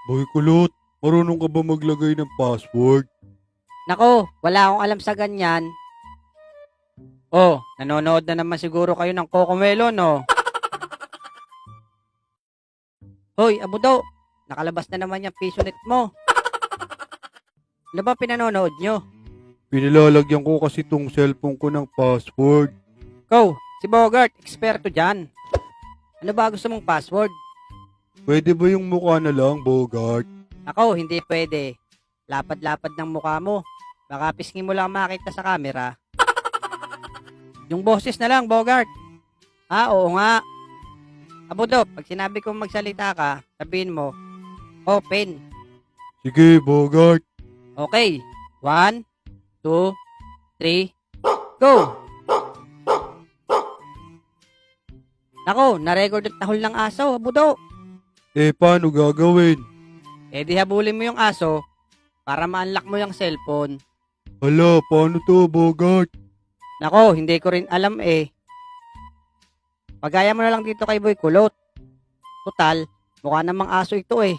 Boy kulot, marunong ka ba maglagay ng password? Nako, wala akong alam sa ganyan. Oh, nanonood na naman siguro kayo ng Cocomelon, no? Hoy, Abudo, nakalabas na naman yung PisoNet mo. Ano ba pinanonood nyo? Pinilalagyan ko kasi tong cellphone ko ng password. Go, si Bogart, eksperto dyan. Ano ba gusto mong password? Pwede ba yung mukha na lang, Bogart? Ako, hindi pwede. Lapad-lapad ng mukha mo. Baka pisngi mo lang makita sa camera. Yung boses na lang, Bogart. Ah, oo nga. Abudo, pag sinabi kong magsalita ka, sabihin mo, open. Sige, Bogart. Okay. 1, 2, 3, go! Nako, na-record at tahol ng aso, Abudo. Paano gagawin? Di habulin mo yung aso para ma-unlock mo yung cellphone. Hala, paano to, Bogart? Nako, hindi ko rin alam eh. Pagaya mo na lang dito kay Boy Kulot. Total, mukha namang aso ito eh.